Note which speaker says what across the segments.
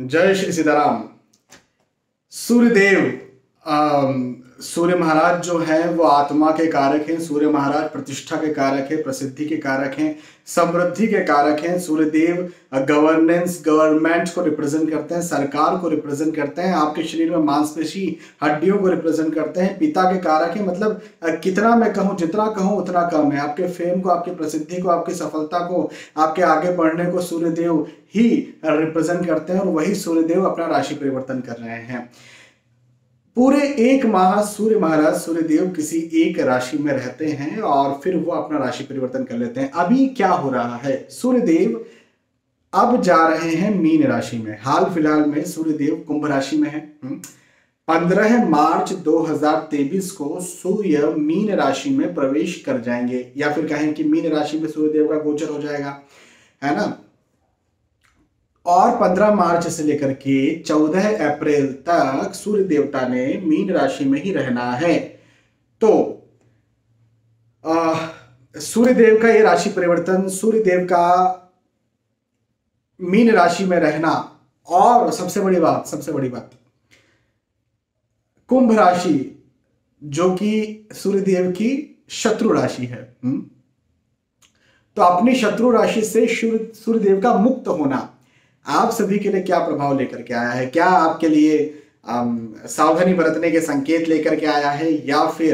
Speaker 1: जय श्री सीताराम। सूर्यदेव सूर्य महाराज जो है वो आत्मा के कारक हैं। सूर्य महाराज प्रतिष्ठा के कारक हैं, प्रसिद्धि के कारक हैं, समृद्धि के कारक हैं। सूर्यदेव गवर्नेंस, गवर्नमेंट को रिप्रेजेंट करते हैं, सरकार को रिप्रेजेंट करते हैं, आपके शरीर में मांसपेशी हड्डियों को रिप्रेजेंट करते हैं, पिता के कारक हैं। मतलब कितना मैं कहूँ, जितना कहूँ उतना कम है। आपके फेम को, आपकी प्रसिद्धि को, आपकी सफलता को, आपके आगे बढ़ने को सूर्यदेव ही रिप्रेजेंट करते हैं और वही सूर्यदेव अपना राशि परिवर्तन कर रहे हैं। पूरे एक माह सूर्य महाराज, सूर्यदेव किसी एक राशि में रहते हैं और फिर वो अपना राशि परिवर्तन कर लेते हैं। अभी क्या हो रहा है, सूर्यदेव अब जा रहे हैं मीन राशि में। हाल फिलहाल में सूर्यदेव कुंभ राशि में है। 15 मार्च 2023 को सूर्य मीन राशि में प्रवेश कर जाएंगे, या फिर कहें कि मीन राशि में सूर्यदेव का गोचर हो जाएगा, है ना। और 15 मार्च से लेकर के 14 अप्रैल तक सूर्य देवता ने मीन राशि में ही रहना है। तो सूर्यदेव का ये राशि परिवर्तन, सूर्यदेव का मीन राशि में रहना, और सबसे बड़ी बात कुंभ राशि जो कि सूर्यदेव की शत्रु राशि है, तो अपनी शत्रु राशि से सूर्यदेव का मुक्त होना आप सभी के लिए क्या प्रभाव लेकर के आया है? क्या आपके लिए सावधानी बरतने के संकेत लेकर के आया है, या फिर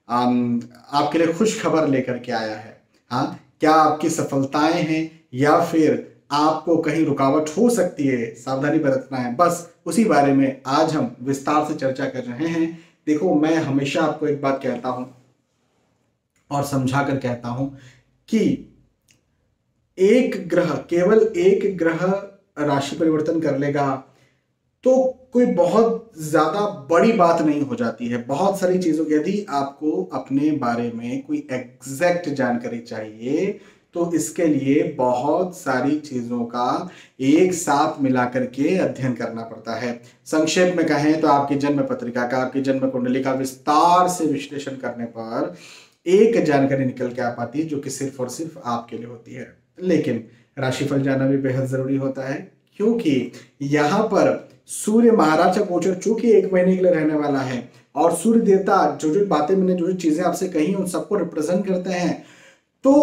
Speaker 1: आपके लिए खुश खबर लेकर के आया है? हाँ, क्या आपकी सफलताएं हैं, या फिर आपको कहीं रुकावट हो सकती है, सावधानी बरतना है? बस उसी बारे में आज हम विस्तार से चर्चा कर रहे हैं। देखो, मैं हमेशा आपको एक बात कहता हूं और समझा कर कहता हूं कि एक ग्रह, केवल एक ग्रह राशि परिवर्तन कर लेगा तो कोई बहुत ज्यादा बड़ी बात नहीं हो जाती है। बहुत सारी चीजों की, यदि आपको अपने बारे में कोई एग्जैक्ट जानकारी चाहिए तो इसके लिए बहुत सारी चीजों का एक साथ मिलाकर के अध्ययन करना पड़ता है। संक्षेप में कहें तो आपकी जन्म पत्रिका का, आपकी जन्म कुंडली का विस्तार से विश्लेषण करने पर एक जानकारी निकल के आ पाती है जो कि सिर्फ और सिर्फ आपके लिए होती है। लेकिन राशिफल जानना भी बेहद जरूरी होता है, क्योंकि यहां पर सूर्य महाराज का गोचर चूंकि 1 महीने के लिए रहने वाला है, और सूर्य देवता जो बातें मैंने, जो चीजें आपसे कही, उन सबको रिप्रेजेंट करते हैं। तो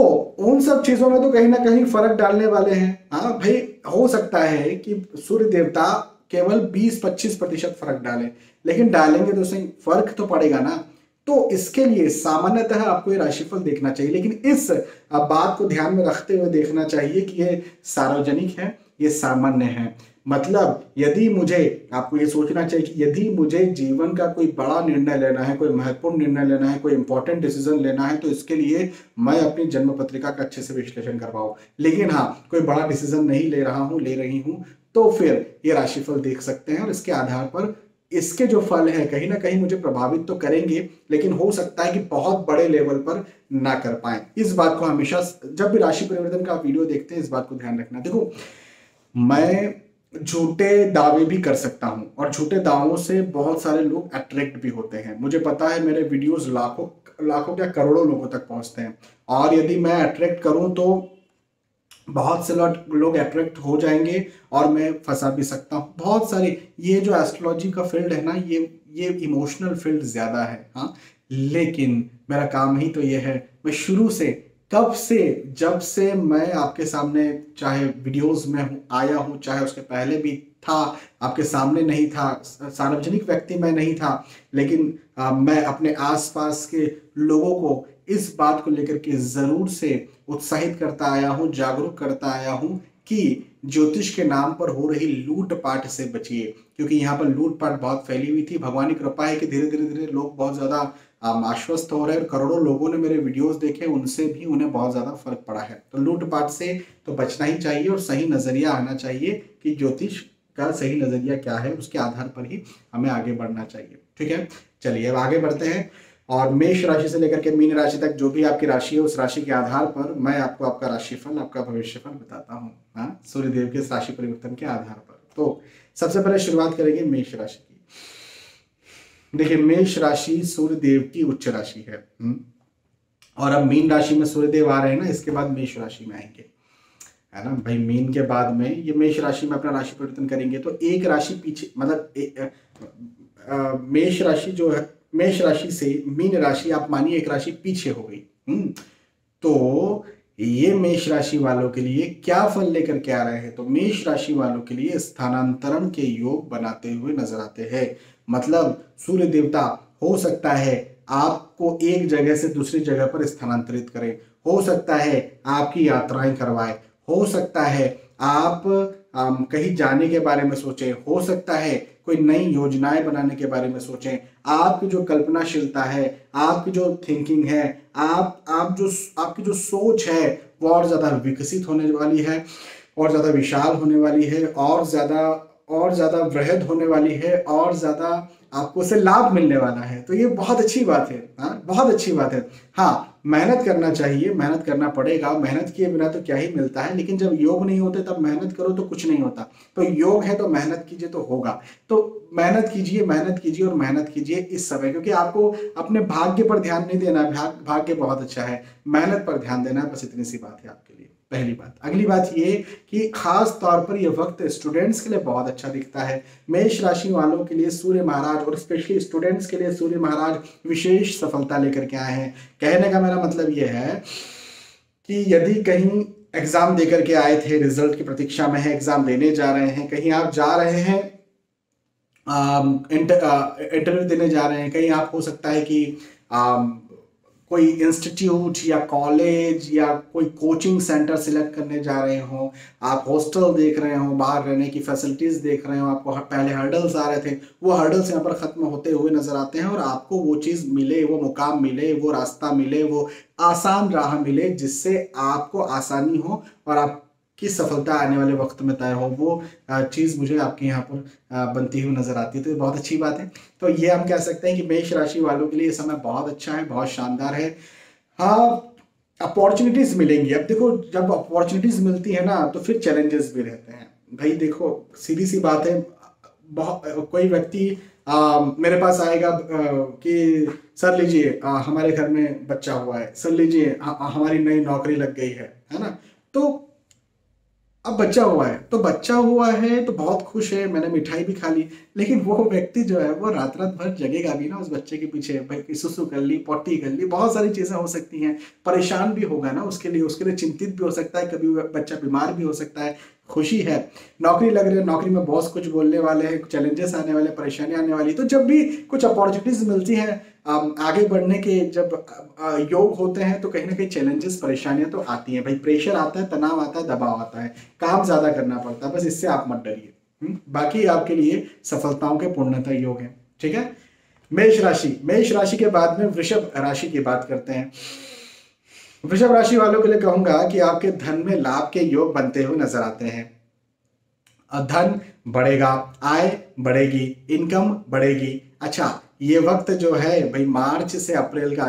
Speaker 1: उन सब चीजों में तो कहीं ना कहीं फर्क डालने वाले हैं। हाँ भाई, हो सकता है कि सूर्य देवता केवल 20-25% फर्क डालें, लेकिन डालेंगे तो सही, फर्क तो पड़ेगा ना। तो इसके लिए सामान्यतः आपको ये राशिफल देखना चाहिए, लेकिन इस बात को ध्यान में रखते हुए देखना चाहिए कि ये सार्वजनिक है, ये सामान्य है। मतलब यदि मुझे, आपको ये सोचना चाहिए कि यदि मुझे जीवन का कोई बड़ा निर्णय लेना है, कोई महत्वपूर्ण निर्णय लेना है, कोई इंपॉर्टेंट डिसीजन लेना है, तो इसके लिए मैं अपनी जन्म पत्रिका का अच्छे से विश्लेषण करवाऊं। लेकिन हाँ, कोई बड़ा डिसीजन नहीं ले रहा हूं, ले रही हूं, तो फिर ये राशिफल देख सकते हैं और इसके आधार पर इसके जो फल है कहीं ना कहीं मुझे प्रभावित तो करेंगे, लेकिन हो सकता है कि बहुत बड़े लेवल पर ना कर पाए। इस बात को हमेशा, जब भी राशि परिवर्तन का वीडियो देखते हैं, इस बात को ध्यान रखना। देखो, मैं झूठे दावे भी कर सकता हूं और झूठे दावों से बहुत सारे लोग अट्रैक्ट भी होते हैं। मुझे पता है मेरे वीडियोस लाखों क्या करोड़ों लोगों तक पहुंचते हैं, और यदि मैं अट्रैक्ट करूं तो बहुत से लोग अट्रैक्ट हो जाएंगे और मैं फंसा भी सकता हूँ। बहुत सारी, ये जो एस्ट्रोलॉजी का फील्ड है ना, ये इमोशनल फील्ड ज्यादा है। हाँ, लेकिन मेरा काम ही तो ये है। मैं शुरू से, कब से, जब से मैं आपके सामने, चाहे वीडियोस में आया हूँ, चाहे उसके पहले भी था, आपके सामने नहीं था, सार्वजनिक व्यक्ति मैं नहीं था, लेकिन मैं अपने आसपास के लोगों को इस बात को लेकर के जरूर से उत्साहित करता आया हूं, जागरूक करता आया हूं कि ज्योतिष के नाम पर हो रही लूटपाट से बचिए, क्योंकि यहाँ पर लूटपाट बहुत फैली हुई थी। भगवान की कृपा है कि धीरे धीरे लोग बहुत ज्यादा आश्वस्त हो रहे हैं, और करोड़ों लोगों ने मेरे वीडियोस देखे, उनसे भी उन्हें बहुत ज्यादा फर्क पड़ा है। तो लूटपाट से तो बचना ही चाहिए, और सही नजरिया आना चाहिए कि ज्योतिष का सही नजरिया क्या है, उसके आधार पर ही हमें आगे बढ़ना चाहिए। ठीक है, चलिए अब आगे बढ़ते हैं, और मेष राशि से लेकर के मीन राशि तक जो भी आपकी राशि है, उस राशि के आधार पर मैं आपको आपका राशिफल, आपका भविष्यफल बताता हूँ। हाँ, सूर्यदेव के राशि परिवर्तन के आधार पर। तो सबसे पहले शुरुआत करेंगे मेष राशि की। देखिए, मेष राशि सूर्यदेव की उच्च राशि है, और अब मीन राशि में सूर्यदेव आ रहे हैं ना, इसके बाद मेष राशि में आएंगे। है ना भाई। मीन के बाद में ये मेष राशि में अपना राशि परिवर्तन करेंगे तो एक राशि पीछे, मतलब मेष राशि जो है, मेष राशि से मीन राशि आप मानिए एक राशि पीछे हो गई। तो ये मेष राशि वालों के लिए क्या फल लेकर के आ रहे हैं, तो मेष राशि वालों के लिए स्थानांतरण के योग बनाते हुए नजर आते हैं। मतलब सूर्य देवता हो सकता है आपको एक जगह से दूसरी जगह पर स्थानांतरित करें, हो सकता है आपकी यात्राएं करवाए, हो सकता है आप कहीं जाने के बारे में सोचें, हो सकता है कोई नई योजनाएं बनाने के बारे में सोचें। आपकी जो कल्पनाशीलता है, आपकी जो थिंकिंग है, आपकी जो सोच है वो और ज्यादा विकसित होने वाली है, और ज्यादा विशाल होने वाली है, और ज्यादा वृहद होने वाली है, और ज्यादा आपको उससे लाभ मिलने वाला है। तो ये बहुत अच्छी बात है। हाँ, बहुत अच्छी बात है। हाँ, मेहनत करना चाहिए, मेहनत करना पड़ेगा, मेहनत किए बिना तो क्या ही मिलता है। लेकिन जब योग नहीं होते तब मेहनत करो तो कुछ नहीं होता। तो योग है तो मेहनत कीजिए तो होगा। तो मेहनत कीजिए, मेहनत कीजिए और मेहनत कीजिए इस समय, क्योंकि आपको अपने भाग्य पर ध्यान नहीं देना है। भाग्य बहुत अच्छा है, मेहनत पर ध्यान देना है। बस इतनी सी बात है आपके लिए, पहली बात। अगली बात ये कि खास तौर पर यह वक्त स्टूडेंट्स के लिए बहुत अच्छा दिखता है। मेष राशि वालों के लिए सूर्य महाराज, और स्पेशली स्टूडेंट्स के लिए सूर्य महाराज विशेष सफलता लेकर के आए हैं। कहने का मेरा मतलब यह है कि यदि कहीं एग्जाम देकर के आए थे, रिजल्ट की प्रतीक्षा में है, एग्जाम देने जा रहे हैं, कहीं आप जा रहे हैं इंटरव्यू देने जा रहे हैं, कहीं आप हो सकता है कि कोई इंस्टीट्यूट या कॉलेज या कोई कोचिंग सेंटर सिलेक्ट करने जा रहे हो, आप हॉस्टल देख रहे हो, बाहर रहने की फैसिलिटीज देख रहे हो, आपको पहले हर्डल्स आ रहे थे, वो हर्डल्स यहाँ पर खत्म होते हुए नजर आते हैं, और आपको वो चीज मिले, वो मुकाम मिले, वो रास्ता मिले, वो आसान राह मिले जिससे आपको आसानी हो और आप की सफलता आने वाले वक्त में तय हो। वो चीज़ मुझे आपके यहाँ पर बनती हुई नजर आती है। तो ये बहुत अच्छी बात है। तो ये हम कह सकते हैं कि मेष राशि वालों के लिए ये समय बहुत अच्छा है, बहुत शानदार है। हाँ, अपॉर्चुनिटीज मिलेंगी। अब देखो, जब अपॉर्चुनिटीज मिलती है ना तो फिर चैलेंजेस भी रहते हैं। भाई देखो, सीधी सी बात है, बहुत कोई व्यक्ति मेरे पास आएगा कि सर लीजिए, हमारे घर में बच्चा हुआ है, सर लीजिए हमारी नई नौकरी लग गई है ना। तो अब बच्चा हुआ है तो बहुत खुश है, मैंने मिठाई भी खा ली, लेकिन वो व्यक्ति जो है वो रात रात भर जगेगा भी ना उस बच्चे के पीछे। भाई सुसु कर ली, पोटी कर ली, बहुत सारी चीजें हो सकती हैं, परेशान भी होगा ना उसके लिए चिंतित भी हो सकता है, कभी बच्चा बीमार भी हो सकता है। खुशी है, नौकरी लग रही है, नौकरी में बॉस कुछ बोलने वाले हैं, चैलेंजेस आने वाले, परेशानियां आने वाली। तो जब भी कुछ अपॉर्चुनिटीज मिलती हैं, आगे बढ़ने के जब योग होते हैं, तो कहीं ना कहीं चैलेंजेस, परेशानियां तो आती हैं। भाई प्रेशर आता है, तनाव आता है, दबाव आता है, काम ज्यादा करना पड़ता है। बस इससे आप मत डरिए। बाकी आपके लिए सफलताओं के पूर्णतः योग है। ठीक है। मेष राशि के बाद में वृषभ राशि की बात करते हैं। वृषभ राशि वालों के लिए कहूंगा कि आपके धन में लाभ के योग बनते हुए नजर आते हैं। धन बढ़ेगा, आय बढ़ेगी, इनकम बढ़ेगी। अच्छा, ये वक्त जो है भाई मार्च से अप्रैल का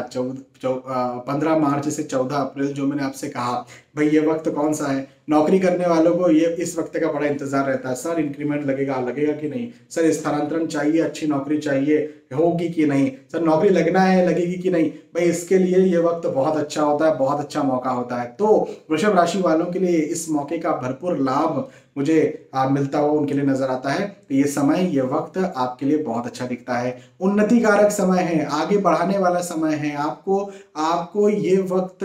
Speaker 1: 15 मार्च से 14 अप्रैल जो मैंने आपसे कहा, भाई ये वक्त कौन सा है? नौकरी करने वालों को ये इस वक्त का बड़ा इंतजार रहता है। सर इंक्रीमेंट लगेगा कि नहीं, सर स्थानांतरण चाहिए, अच्छी नौकरी चाहिए, होगी कि नहीं, सर नौकरी लगना है, लगेगी कि नहीं। भाई इसके लिए ये वक्त बहुत अच्छा होता है, बहुत अच्छा मौका होता है। तो वृषभ राशि वालों के लिए इस मौके का भरपूर लाभ मुझे मिलता हुआ उनके लिए नजर आता है। तो ये समय, ये वक्त आपके लिए बहुत अच्छा दिखता है, उन्नति कारक समय है, आगे बढ़ाने वाला समय है। आपको ये वक्त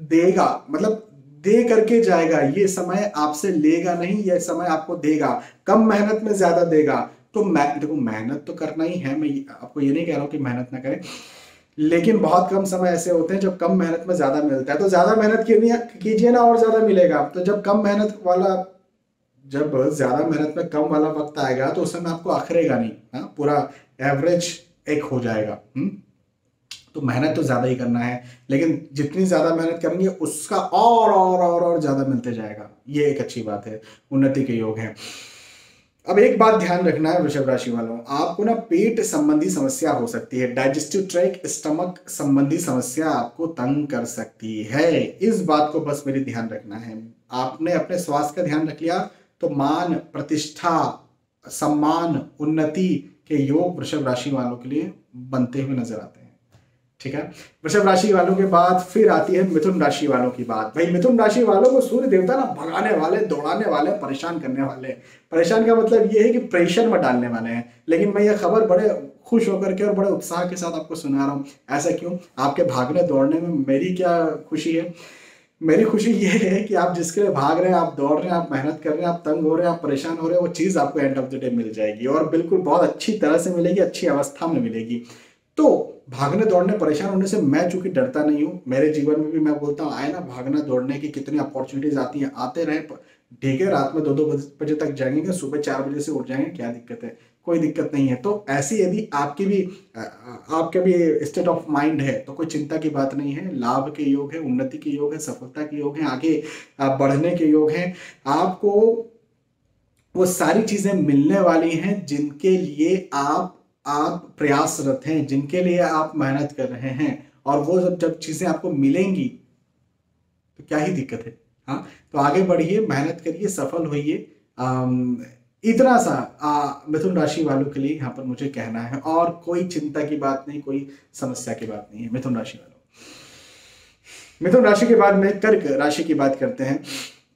Speaker 1: देगा, मतलब दे करके जाएगा। ये समय आपसे लेगा नहीं, ये समय आपको देगा, कम मेहनत में ज्यादा देगा। तो देखो, मेहनत तो करना ही है, मैं आपको ये नहीं कह रहा हूं कि मेहनत ना करें, लेकिन बहुत कम समय ऐसे होते हैं जब कम मेहनत में ज्यादा मिलता है। तो ज्यादा मेहनत कीजिए ना, और ज्यादा मिलेगा। तो जब ज्यादा मेहनत में कम वाला वक्त आएगा तो उस समय आपको अखरेगा नहीं। हाँ, पूरा एवरेज एक हो जाएगा। तो मेहनत तो ज्यादा ही करना है, लेकिन जितनी ज्यादा मेहनत करेंगे उसका और ज्यादा मिलते जाएगा। ये एक अच्छी बात है, उन्नति के योग है। अब एक बात ध्यान रखना है वृषभ राशि वालों, आपको ना पेट संबंधी समस्या हो सकती है, डाइजेस्टिव ट्रैक, स्टमक संबंधी समस्या आपको तंग कर सकती है। इस बात को बस मेरी ध्यान रखना है। आपने अपने स्वास्थ्य का ध्यान रख लिया तो मान, प्रतिष्ठा, सम्मान, उन्नति के योग वृषभ राशि वालों के लिए बनते हुए नजर आते हैं। ठीक है। वृषभ राशि वालों के बाद फिर आती है मिथुन राशि वालों की बात। भाई मिथुन राशि वालों को सूर्य देवता ना भगाने वाले, दौड़ाने वाले, परेशान करने वाले। परेशान का मतलब ये है कि प्रेशर में डालने वाले हैं। लेकिन मैं ये खबर बड़े खुश होकर के और बड़े उत्साह के साथ आपको सुना रहा हूँ। ऐसा क्यों? आपके भागने दौड़ने में मेरी क्या खुशी है? मेरी खुशी ये है कि आप जिसके लिए भाग रहे हैं, आप दौड़ रहे हैं, आप मेहनत कर रहे हैं, आप तंग हो रहे हैं, आप परेशान हो रहे हैं, वो चीज़ आपको end of the day meal जाएगी और बिल्कुल बहुत अच्छी तरह से मिलेगी, अच्छी अवस्था में मिलेगी। तो भागने दौड़ने परेशान होने से मैं चूंकि डरता नहीं हूँ, मेरे जीवन में भी मैं बोलता हूँ आए ना भागना दौड़ने की कितनी अपॉर्चुनिटीज आती हैं, आते रहे। ठीक है, रात में 2-2 बजे तक जाएंगे, सुबह 4 बजे से उठ जाएंगे, क्या दिक्कत है? कोई दिक्कत नहीं है। तो ऐसी यदि आपके भी स्टेट ऑफ माइंड है तो कोई चिंता की बात नहीं है। लाभ के योग है, उन्नति के योग है, सफलता के योग है, आगे बढ़ने के योग है। आपको वो सारी चीजें मिलने वाली हैं जिनके लिए आप प्रयासरत हैं, जिनके लिए आप मेहनत कर रहे हैं। और वो जब चीजें आपको मिलेंगी तो क्या ही दिक्कत है? हाँ, तो आगे बढ़िए, मेहनत करिए, सफल होइए। इतना सा मिथुन राशि वालों के लिए यहाँ पर मुझे कहना है, और कोई चिंता की बात नहीं, कोई समस्या की बात नहीं है मिथुन राशि वालों। मिथुन राशि के बाद में कर्क राशि की बात करते हैं।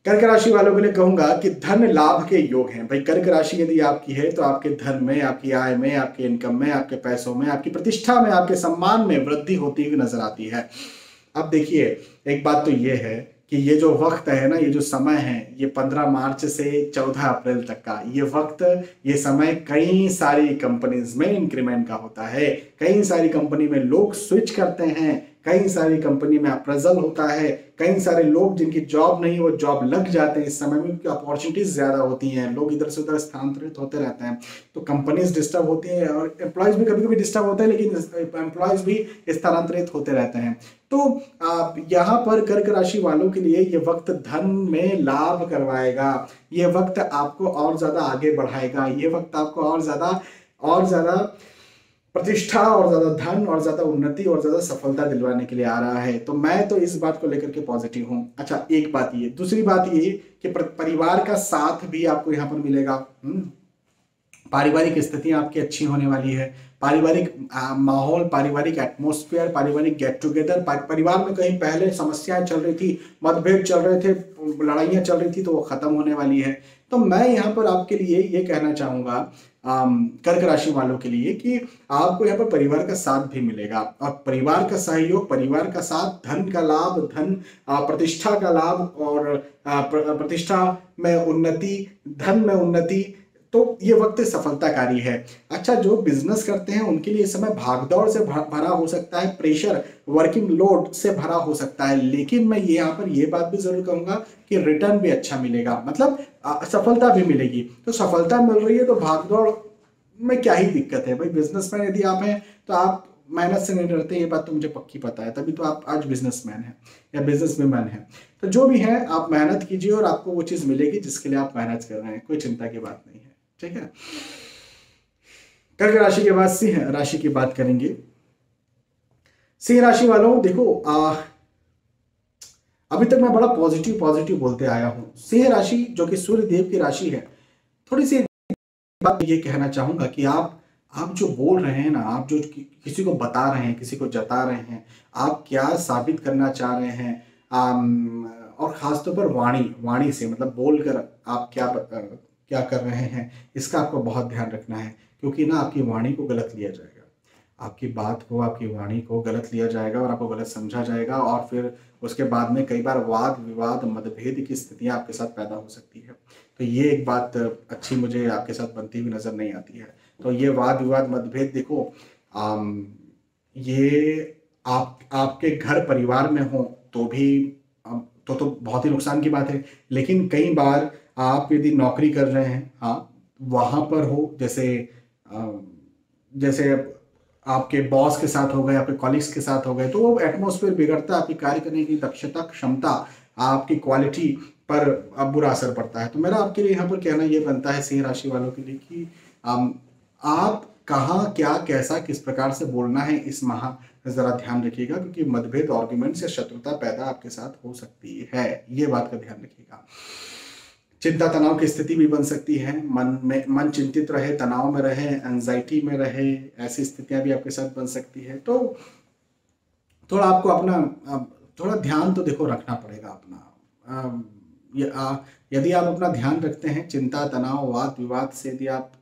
Speaker 1: कर्क राशि वालों के लिए कहूंगा कि धन लाभ के योग हैं। भाई कर्क राशि यदि आपकी है तो आपके धन में, आपकी आय में, आपके इनकम में, आपके पैसों में, आपकी प्रतिष्ठा में, आपके सम्मान में वृद्धि होती हुई नजर आती है। अब देखिए, एक बात तो ये है कि ये जो वक्त है ना, ये जो समय है, ये 15 मार्च से 14 अप्रैल तक का ये वक्त, ये समय कई सारी कंपनीज में इंक्रीमेंट का होता है। कई सारी कंपनी में लोग स्विच करते हैं, कई सारी कंपनी में अप्रेजल होता है, कई सारे लोग जिनकी जॉब नहीं वो जॉब लग जाते हैं इस समय में, क्योंकि अपॉर्चुनिटीज ज्यादा होती हैं, लोग इधर से उधर स्थानांतरित होते रहते हैं। तो कंपनीज डिस्टर्ब होती हैं और एम्प्लॉयज भी कभी कभी डिस्टर्ब होते हैं, लेकिन एम्प्लॉयज भी स्थानांतरित होते रहते हैं। तो यहाँ पर कर्क राशि वालों के लिए ये वक्त धन में लाभ करवाएगा। ये वक्त आपको और ज्यादा आगे बढ़ाएगा। ये वक्त आपको और ज्यादा प्रतिष्ठा, और ज्यादा धन, और ज्यादा उन्नति, और ज्यादा सफलता दिलवाने के लिए आ रहा है। तो मैं तो इस बात को लेकर के पॉजिटिव हूं। अच्छा, एक बात ये, दूसरी बात ये कि परिवार का साथ भी आपको यहाँ पर मिलेगा। पारिवारिक स्थितियां आपकी अच्छी होने वाली है। पारिवारिक माहौल, पारिवारिक एटमॉस्फेयर, पारिवारिक गेट टुगेदर, परिवार में कहीं पहले समस्याएं चल रही थी, मतभेद चल रहे थे, लड़ाइयां चल रही थी, तो वो खत्म होने वाली है। तो मैं यहाँ पर आपके लिए ये कहना चाहूंगा कर्क राशि वालों के लिए कि आपको यहाँ पर परिवार का साथ भी मिलेगा, और परिवार का सहयोग, परिवार का साथ, धन का लाभ, धन प्रतिष्ठा का लाभ, और प्रतिष्ठा में उन्नति, धन में उन्नति। तो ये वक्त सफलताकारी है। अच्छा, जो बिजनेस करते हैं उनके लिए इस समय भागदौड़ से भरा हो सकता है, प्रेशर, वर्किंग लोड से भरा हो सकता है, लेकिन मैं यहाँ पर ये बात भी जरूर कहूंगा कि रिटर्न भी अच्छा मिलेगा, मतलब सफलता भी मिलेगी। तो सफलता मिल रही है तो भागदौड़ में क्या ही दिक्कत है? भाई बिजनेसमैन यदि आप हैं तो आप मेहनत से नहीं डरते, ये बात तो मुझे पक्की पता है, तभी तो आप आज बिजनेसमैन हैं या बिजनेसवुमैन हैं। तो जो भी है, आप मेहनत कीजिए और आपको वो चीज मिलेगी जिसके लिए आप मेहनत कर रहे हैं, कोई चिंता की बात नहीं है। ठीक है। कर्क राशि के बाद सिंह राशि की बात करेंगे। सिंह राशि वालों देखो, अभी तक मैं बड़ा पॉजिटिव बोलते आया हूं। सिंह राशि जो कि सूर्य देव की राशि है, थोड़ी सी बात ये कहना चाहूंगा कि आप जो बोल रहे हैं ना, आप जो किसी को बता रहे हैं, किसी को जता रहे हैं, आप क्या साबित करना चाह रहे हैं, और खासतौर पर वाणी से, मतलब बोलकर आप क्या कर रहे हैं, इसका आपको बहुत ध्यान रखना है। क्योंकि ना आपकी वाणी को गलत लिया जाएगा, आपकी बात को, आपकी वाणी को गलत लिया जाएगा और आपको गलत समझा जाएगा, और फिर उसके बाद में कई बार वाद विवाद, मतभेद की स्थितियां आपके साथ पैदा हो सकती है। तो ये एक बात अच्छी मुझे आपके साथ बनती हुई नजर नहीं आती है। तो ये वाद विवाद, मतभेद, देखो ये आपके घर परिवार में हो तो भी तो बहुत ही नुकसान की बात है। लेकिन कई बार आप यदि नौकरी कर रहे हैं, हाँ, वहां पर हो, जैसे आपके बॉस के साथ हो गए, आपके कॉलिग्स के साथ हो गए, तो वो एटमॉस्फेयर बिगड़ता है, आपकी कार्य करने की दक्षता, क्षमता, आपकी क्वालिटी पर अब बुरा असर पड़ता है। तो मेरा आपके लिए यहाँ पर कहना ये बनता है सिंह राशि वालों के लिए कि आप कहाँ, क्या, कैसा, किस प्रकार से बोलना है, इस माह जरा ध्यान रखिएगा, क्योंकि मतभेद, आर्ग्यूमेंट या शत्रुता पैदा आपके साथ हो सकती है। ये बात का ध्यान रखिएगा। चिंता तनाव की स्थिति भी बन सकती है, मन चिंतित रहे, तनाव में रहे, एंजाइटी में रहे, ऐसी स्थितियां भी आपके साथ बन सकती है। तो थोड़ा आपको अपना थोड़ा ध्यान तो देखो रखना पड़ेगा अपना। यदि आप अपना ध्यान रखते हैं, चिंता, तनाव, वाद विवाद से यदि आप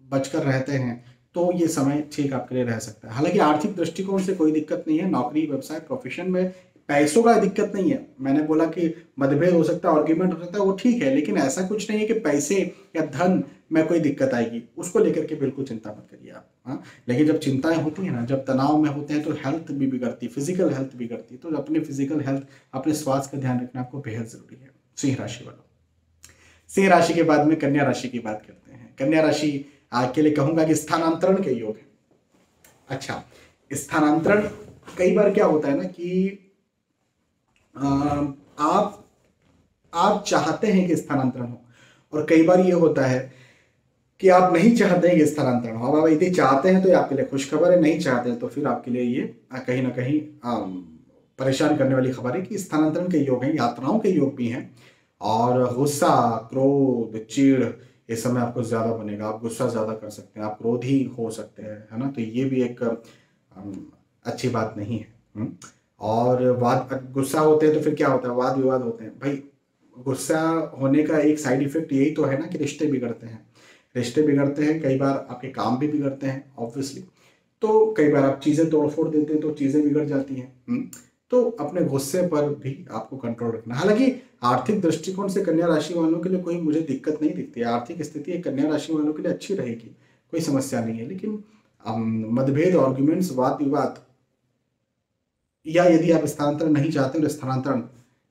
Speaker 1: बचकर रहते हैं, तो ये समय ठीक आपके लिए रह सकता है। हालांकि आर्थिक दृष्टिकोण से कोई दिक्कत नहीं है, नौकरी, व्यवसाय, प्रोफेशन में पैसों का दिक्कत नहीं है। मैंने बोला कि मतभेद हो सकता है, आर्ग्यूमेंट हो सकता है, वो ठीक है, लेकिन ऐसा कुछ नहीं है कि पैसे या धन में कोई दिक्कत आएगी, उसको लेकर के बिल्कुल चिंता मत करिए आप। हाँ, लेकिन जब चिंताएं होती है ना, जब तनाव में होते हैं, तो हेल्थ भी बिगड़ती, फिजिकल हेल्थ बिगड़ती, तो अपने फिजिकल हेल्थ, अपने स्वास्थ्य का ध्यान रखना आपको बेहद जरूरी है। सिंह राशि वालों, सिंह राशि के बाद में कन्या राशि की बात करते हैं। कन्या राशि आज के लिए कहूंगा कि स्थानांतरण के योग है। अच्छा, स्थानांतरण कई बार क्या होता है ना कि आप चाहते हैं कि स्थानांतरण हो, और कई बार ये होता है कि आप नहीं चाहते हैं कि स्थानांतरण हो। अब आप यदि चाहते हैं तो ये आपके लिए खुशखबर है, नहीं चाहते हैं तो फिर आपके लिए ये कहीं ना कहीं परेशान करने वाली खबर है कि स्थानांतरण के योग हैं, यात्राओं के योग भी हैं, और गुस्सा, क्रोध, चिढ़, इस समय आपको ज्यादा बनेगा। आप गुस्सा ज्यादा कर सकते हैं, आप क्रोधी हो सकते हैं, है ना, तो ये भी एक अच्छी बात नहीं है। और गुस्सा होते हैं तो फिर क्या होता है, वाद विवाद होते हैं। भाई, गुस्सा होने का एक साइड इफेक्ट यही तो है ना कि रिश्ते बिगड़ते हैं, रिश्ते बिगड़ते हैं, कई बार आपके काम भी बिगड़ते हैं ऑब्वियसली। तो कई बार आप चीजें तोड़ फोड़ देते हैं तो चीजें बिगड़ जाती हैं। तो अपने गुस्से पर भी आपको कंट्रोल रखना। हालांकि आर्थिक दृष्टिकोण से कन्या राशि वालों के लिए कोई मुझे दिक्कत नहीं दिखती है, आर्थिक स्थिति कन्या राशि वालों के लिए अच्छी रहेगी, कोई समस्या नहीं है। लेकिन मतभेद, आर्ग्यूमेंट्स, वाद विवाद, या यदि आप स्थानांतरण नहीं चाहते हैं, स्थानांतरण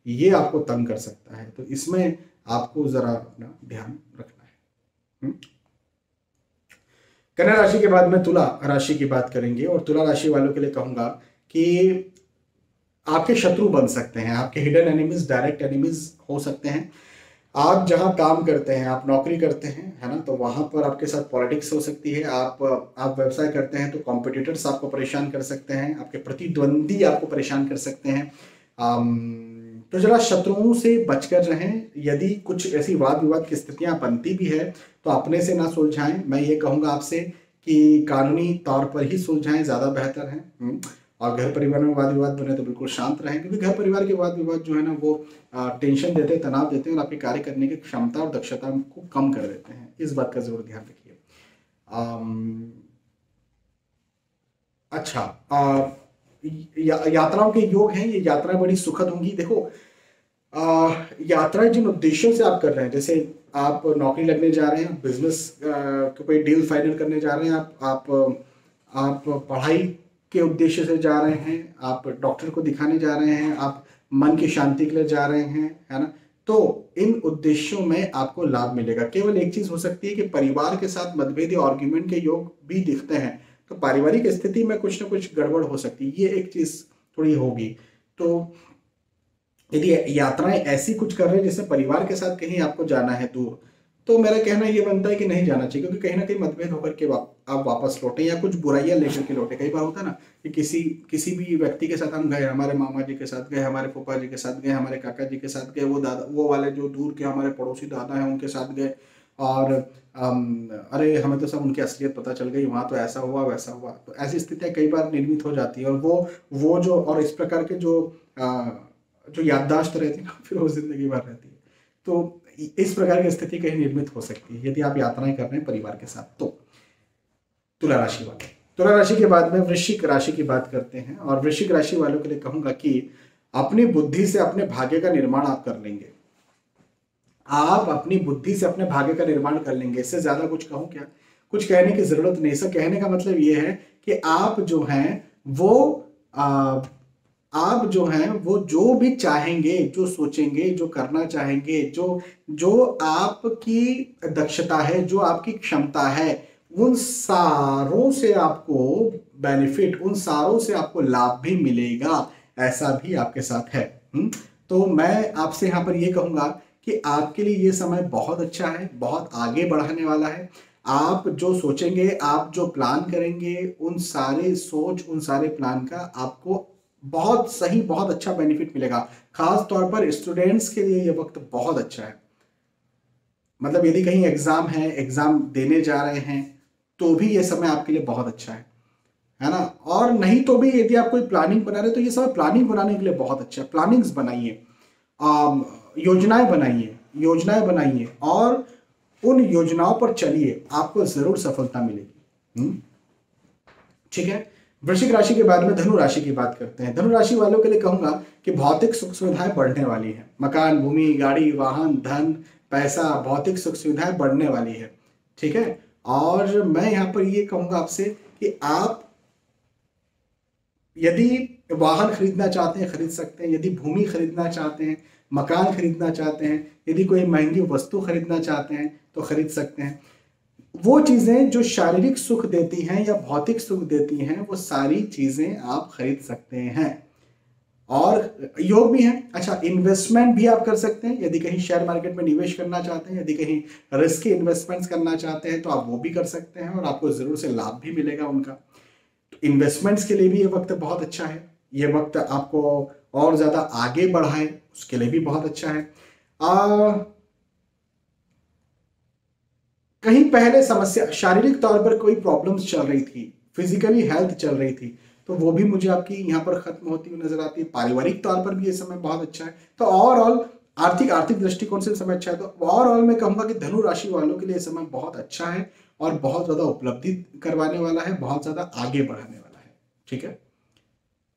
Speaker 1: ये आपको तंग कर सकता है, तो इसमें आपको जरा अपना ध्यान रखना है। कन्या राशि के बाद में तुला राशि की बात करेंगे, और तुला राशि वालों के लिए कहूंगा कि आपके शत्रु बन सकते हैं, आपके हिडन एनिमीज, डायरेक्ट एनिमीज हो सकते हैं। आप जहां काम करते हैं, आप नौकरी करते हैं, है ना, तो वहां पर आपके साथ पॉलिटिक्स हो सकती है। आप व्यवसाय करते हैं तो कॉम्पिटिटर्स आपको परेशान कर सकते हैं, आपके प्रतिद्वंदी आपको परेशान कर सकते हैं। तो जरा शत्रुओं से बचकर रहें। यदि कुछ ऐसी वाद विवाद की स्थितियां बनती भी है तो अपने से ना सुलझाएं। मैं ये कहूंगा आपसे कि कानूनी तौर पर ही सुलझाएं, ज्यादा बेहतर है। और घर परिवार में वाद विवाद बने तो बिल्कुल शांत रहें, क्योंकि घर परिवार के वाद विवाद जो है ना, वो टेंशन देते हैं, तनाव देते हैं, और आपकी कार्य करने की क्षमता और दक्षता को कम कर देते हैं। इस बात का जरूर ध्यान रखिए। अच्छा, यात्राओं के योग हैं, ये यात्राएं बड़ी सुखद होंगी। देखो, यात्राएं जिन उद्देश्यों से आप कर रहे हैं, जैसे आप नौकरी लगने जा रहे हैं, बिजनेस कोई डील फाइनल करने जा रहे हैं, आप पढ़ाई के उद्देश्य से जा रहे हैं, आप डॉक्टर को दिखाने जा रहे हैं, आप मन की शांति के लिए जा रहे हैं, है ना, तो इन उद्देश्यों में आपको लाभ मिलेगा। केवल एक चीज हो सकती है कि परिवार के साथ मतभेद या आर्ग्यूमेंट के योग भी दिखते हैं, तो पारिवारिक स्थिति में कुछ ना कुछ गड़बड़ हो सकती है, ये एक चीज थोड़ी होगी। तो यदि यात्राएं ऐसी कुछ कर रहे हैं जैसे परिवार के साथ कहीं आपको जाना है दूर, तो मेरा कहना ये बनता है कि नहीं जाना चाहिए, क्योंकि कहीं ना कहीं मतभेद होकर के आप वापस लौटे, या कुछ बुराइयां लेकर के लौटे। कई बार होता है ना कि किसी भी व्यक्ति के साथ हम गए, हमारे मामा जी के साथ गए, हमारे फूफा जी के साथ गए, हमारे काका जी के साथ गए, वो वाले जो दूर के हमारे पड़ोसी दादा हैं उनके साथ गए, और अरे हमें तो सब उनकी असलियत पता चल गई, वहां तो ऐसा हुआ वैसा हुआ। तो ऐसी स्थितियां कई बार निर्मित हो जाती है, और वो जो, और इस प्रकार के जो याददाश्त रहती है ना, फिर वो जिंदगी भर रहती है। तो इस प्रकार की स्थिति कहीं निर्मित हो सकती है यदि आप यात्राएं कर रहे हैं परिवार के साथ। तो तुला राशि वाले, तुला राशि के बाद में वृश्चिक राशि की बात करते हैं, और वृश्चिक राशि वालों के लिए कहूंगा कि अपनी बुद्धि से अपने भाग्य का निर्माण आप कर लेंगे। आप अपनी बुद्धि से अपने भाग्य का निर्माण कर लेंगे, इससे ज्यादा कुछ कहूं क्या? कुछ कहने की जरूरत नहीं। सब कहने का मतलब ये है कि आप जो हैं वो जो भी चाहेंगे, जो सोचेंगे, जो करना चाहेंगे, जो आपकी दक्षता है, जो आपकी क्षमता है, उन सारों से आपको बेनिफिट, उन सारों से आपको लाभ भी मिलेगा, ऐसा भी आपके साथ है। तो मैं आपसे यहाँ पर ये कहूंगा कि आपके लिए ये समय बहुत अच्छा है, बहुत आगे बढ़ाने वाला है। आप जो सोचेंगे, आप जो प्लान करेंगे, उन सारे प्लान का आपको बहुत सही, बहुत अच्छा बेनिफिट मिलेगा। खास तौर पर स्टूडेंट्स के लिए ये वक्त बहुत अच्छा है। मतलब यदि कहीं एग्जाम है, एग्जाम देने जा रहे हैं, तो भी ये समय आपके लिए बहुत अच्छा है। है ना। और नहीं तो भी यदि आप कोई प्लानिंग बना रहे तो ये सब प्लानिंग बनाने के लिए बहुत अच्छा है। प्लानिंग्स बनाइए, योजनाएं बनाइए और उन योजनाओं पर चलिए, आपको जरूर सफलता मिलेगी। ठीक है। वृश्चिक राशि के बाद में धनु राशि की बात करते हैं। धनु राशि वालों के लिए कहूंगा कि भौतिक सुख सुविधाएं बढ़ने वाली है। मकान, भूमि, गाड़ी, वाहन, धन, पैसा, भौतिक सुख सुविधाएं बढ़ने वाली है। ठीक है। और मैं यहां पर ये कहूंगा आपसे कि आप यदि वाहन खरीदना चाहते हैं खरीद सकते हैं, यदि भूमि खरीदना चाहते हैं, मकान खरीदना चाहते हैं, यदि कोई महंगी वस्तु खरीदना चाहते हैं तो खरीद सकते हैं। वो चीजें जो शारीरिक सुख देती हैं या भौतिक सुख देती हैं, वो सारी चीजें आप खरीद सकते हैं। और योग भी है। अच्छा, इन्वेस्टमेंट भी आप कर सकते हैं। यदि कहीं शेयर मार्केट में निवेश करना चाहते हैं, यदि कहीं रिस्की इन्वेस्टमेंट्स करना चाहते हैं तो आप वो भी कर सकते हैं और आपको जरूर से लाभ भी मिलेगा उनका। इन्वेस्टमेंट्स के लिए भी ये वक्त बहुत अच्छा है। ये वक्त आपको और ज्यादा आगे बढ़ाए उसके लिए भी बहुत अच्छा है। कहीं पहले समस्या, शारीरिक तौर पर कोई प्रॉब्लम्स चल रही थी, फिजिकली हेल्थ चल रही थी, तो वो भी मुझे आपकी यहाँ पर खत्म होती हुई नजर आती है। पारिवारिक तौर पर भी ये समय बहुत अच्छा है। तो ओवरऑल आर्थिक दृष्टिकोण से समय अच्छा है। तो ओवरऑल मैं कहूंगा कि धनु राशि वालों के लिए समय बहुत अच्छा है और बहुत ज्यादा उपलब्धि करवाने वाला है, बहुत ज्यादा आगे बढ़ाने वाला है। ठीक है।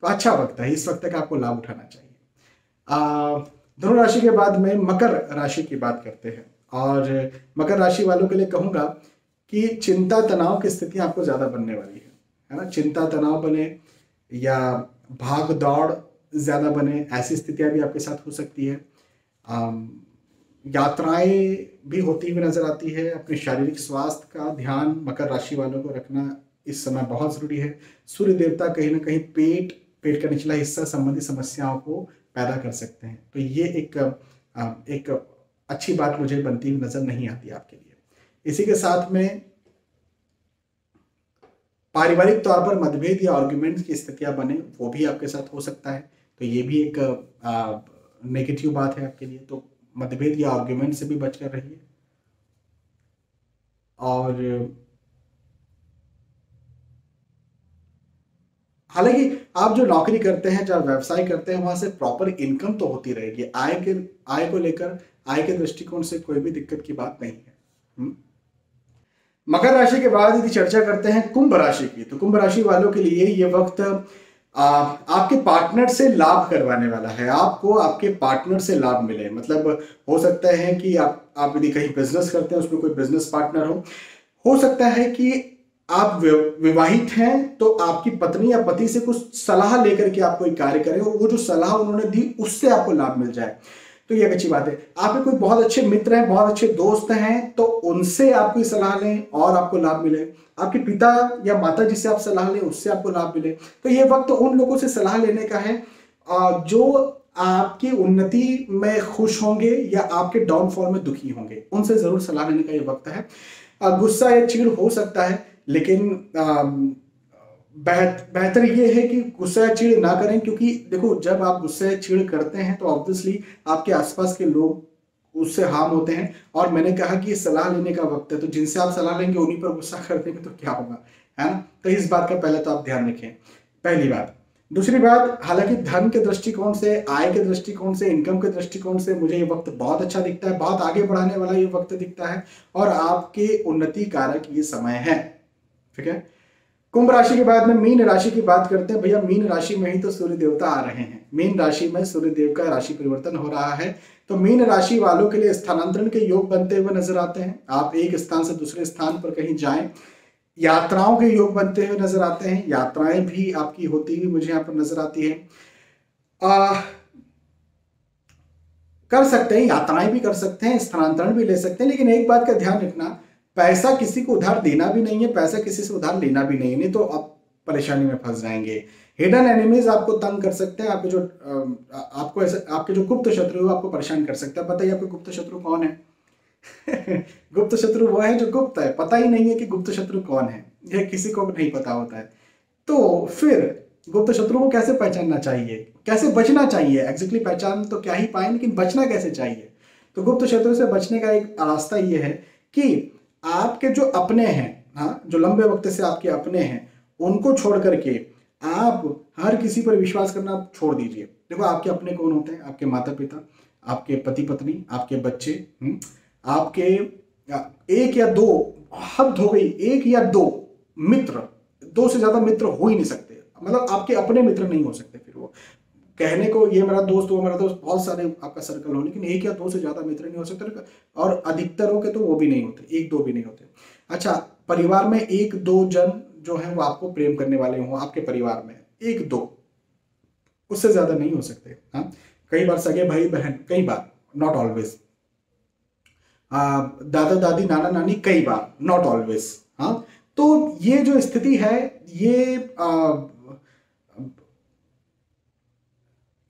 Speaker 1: तो अच्छा वक्त है, इस वक्त का आपको लाभ उठाना चाहिए। धनु राशि के बाद में मकर राशि की बात करते हैं। और मकर राशि वालों के लिए कहूंगा कि चिंता तनाव की स्थिति आपको ज्यादा बनने वाली है ना। चिंता तनाव बने या भाग दौड़ ज्यादा बने, ऐसी स्थितियां भी आपके साथ हो सकती है। यात्राएं भी होती हुई नजर आती है। अपने शारीरिक स्वास्थ्य का ध्यान मकर राशि वालों को रखना इस समय बहुत जरूरी है। सूर्य देवता कहीं ना कहीं पेट का निचला हिस्सा संबंधी समस्याओं को पैदा कर सकते हैं। तो ये एक अच्छी बात मुझे बनती हुई नजर नहीं आती आपके लिए। इसी के साथ में पारिवारिक तौर पर मतभेद या आर्ग्यूमेंट्स की स्थितियां बने, वो भी आपके साथ हो सकता है। तो ये भी एक नेगेटिव बात है आपके लिए। तो मतभेद या आर्ग्यूमेंट से भी बचकर रहिए। और हालांकि आप जो नौकरी करते हैं, जब व्यवसाय करते हैं, वहां से प्रॉपर इनकम तो होती रहेगी। आय को लेकर, आय के दृष्टिकोण से कोई भी दिक्कत की बात नहीं है। मकर राशि के बाद यदि चर्चा करते हैं कुंभ राशि की, तो कुंभ राशि वालों के लिए ये वक्त आपके पार्टनर से लाभ करवाने वाला है। आपको आपके पार्टनर से लाभ मिले। मतलब हो सकता है कि आप यदि कहीं बिजनेस करते हैं, उसमें कोई बिजनेस पार्टनर हो सकता है कि आप विवाहित हैं तो आपकी पत्नी या पति से कुछ सलाह लेकर के आप कोई कार्य करें और वो जो सलाह उन्होंने दी उससे आपको लाभ मिल जाए, तो ये अच्छी बात है। आपके कोई बहुत अच्छे मित्र हैं, बहुत अच्छे दोस्त हैं, तो उनसे आप कोई सलाह लें और आपको लाभ मिले। आपके पिता या माता जिससे आप सलाह लें उससे आपको लाभ मिले। तो ये वक्त उन लोगों से सलाह लेने का है जो आपकी उन्नति में खुश होंगे या आपके डाउनफॉल में दुखी होंगे, उनसे जरूर सलाह लेने का ये वक्त है। गुस्सा या चिढ़ हो सकता है, लेकिन बेहतर ये है कि गुस्सा या चिढ़ ना करें, क्योंकि देखो जब आप गुस्सा या चिढ़ करते हैं तो ऑब्वियसली आपके आसपास के लोग उससे हार्म होते हैं। और मैंने कहा कि ये सलाह लेने का वक्त है, तो जिनसे आप सलाह लेंगे उन्हीं पर गुस्सा कर देंगे तो क्या होगा, है ना। तो इस बात का पहले तो आप ध्यान रखें, पहली बात। दूसरी बात, हालांकि धन के दृष्टिकोण से, आय के दृष्टिकोण से, इनकम के दृष्टिकोण से मुझे ये वक्त बहुत अच्छा दिखता है, बहुत आगे बढ़ाने वाला ये वक्त दिखता है और आपके उन्नति कारक ये समय है। ठीक है। कुंभ राशि के बाद में मीन राशि की बात करते हैं। भैया मीन राशि में ही तो सूर्य देवता आ रहे हैं। मीन राशि में सूर्य देव का राशि परिवर्तन हो रहा है, तो मीन राशि वालों के लिए स्थानांतरण के योग बनते हुए नजर आते हैं। आप एक स्थान से दूसरे स्थान पर कहीं जाएं, यात्राओं के योग बनते हुए नजर आते हैं। यात्राएं भी आपकी होती हुई मुझे यहाँ पर नजर आती है। कर सकते हैं, यात्राएं भी कर सकते हैं, स्थानांतरण भी ले सकते हैं, लेकिन एक बात का ध्यान रखना, पैसा किसी को उधार देना भी नहीं है, पैसा किसी से उधार लेना भी नहीं है, नहीं तो आप परेशानी में फंस जाएंगे। हिडन एनिमीज आपको तंग कर सकते हैं। आपके जो आपको ऐसे आपके जो गुप्त शत्रु है आपको परेशान कर सकता है। बताइए आपके गुप्त शत्रु कौन है? गुप्त शत्रु वो है जो गुप्त है, पता ही नहीं है कि गुप्त शत्रु कौन है, यह किसी को नहीं पता होता है। तो फिर गुप्त शत्रु को कैसे पहचानना चाहिए, कैसे बचना चाहिए? एग्जैक्टली पहचान तो क्या ही पाए, लेकिन बचना कैसे चाहिए? तो गुप्त शत्रु से बचने का एक रास्ता ये है कि आपके जो अपने हैं, हाँ, जो लंबे वक्त से आपके अपने हैं, उनको छोड़ करके आप हर किसी पर विश्वास करना छोड़ दीजिए। देखो आपके अपने कौन होते हैं? आपके माता पिता, आपके पति पत्नी, आपके बच्चे, आपके एक या दो, हद हो गई, एक या दो मित्र, दो से ज्यादा मित्र हो ही नहीं सकते, मतलब आपके अपने मित्र नहीं हो सकते। फिर वो कहने को ये मेरा दोस्त, वो मेरा दोस्त, बहुत सारे आपका सर्कल हो, लेकिन एक या दो से ज्यादा मित्र नहीं हो सकते, और अधिकतरों के तो वो भी नहीं होते, एक दो भी नहीं होते। अच्छा, परिवार में एक दो जन जो है वो आपको प्रेम करने वाले हो, आपके परिवार में एक दो, उससे ज्यादा नहीं हो सकते। हाँ, कई बार सगे भाई बहन, कई बार, नॉट ऑलवेज, दादा दादी नाना नानी, कई बार, नॉट ऑलवेज। हाँ, तो ये जो स्थिति है, ये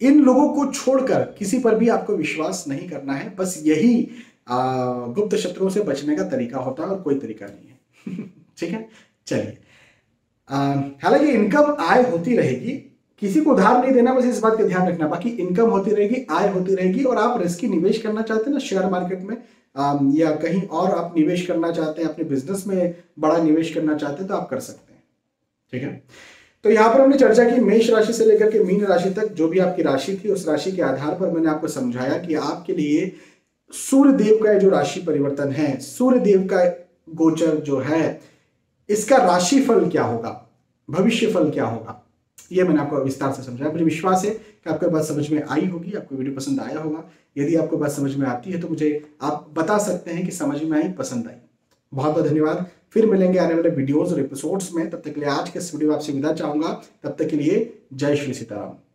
Speaker 1: इन लोगों को छोड़कर किसी पर भी आपको विश्वास नहीं करना है। बस यही गुप्त शत्रुओं से बचने का तरीका होता है, और कोई तरीका नहीं है। ठीक है, चलिए। हालांकि इनकम आय होती रहेगी, किसी को उधार नहीं देना, बस इस बात का ध्यान रखना। बाकी इनकम होती रहेगी, आय होती रहेगी, और आप रिस्की निवेश करना चाहते हैं ना शेयर मार्केट में, या कहीं और आप निवेश करना चाहते हैं, अपने बिजनेस में बड़ा निवेश करना चाहते हैं, तो आप कर सकते हैं। ठीक है, तो यहां पर हमने चर्चा की मेष राशि से लेकर के मीन राशि तक, जो भी आपकी राशि थी उस राशि के आधार पर मैंने आपको समझाया कि आपके लिए सूर्य देव का जो राशि परिवर्तन है, सूर्य देव का गोचर जो है, इसका राशि फल क्या होगा, भविष्य फल क्या होगा, ये मैंने आपको विस्तार से समझाया। मुझे विश्वास है कि आपको बात समझ में आई होगी, आपको वीडियो पसंद आया होगा। यदि आपको बात समझ में आती है तो मुझे आप बता सकते हैं कि समझ में आई, पसंद आई। बहुत बहुत धन्यवाद। फिर मिलेंगे आने वाले वीडियोस और एपिसोड्स में। तब तक के लिए आज के इस वीडियो आपसे विदा चाहूंगा। तब तक के लिए जय श्री सीताराम।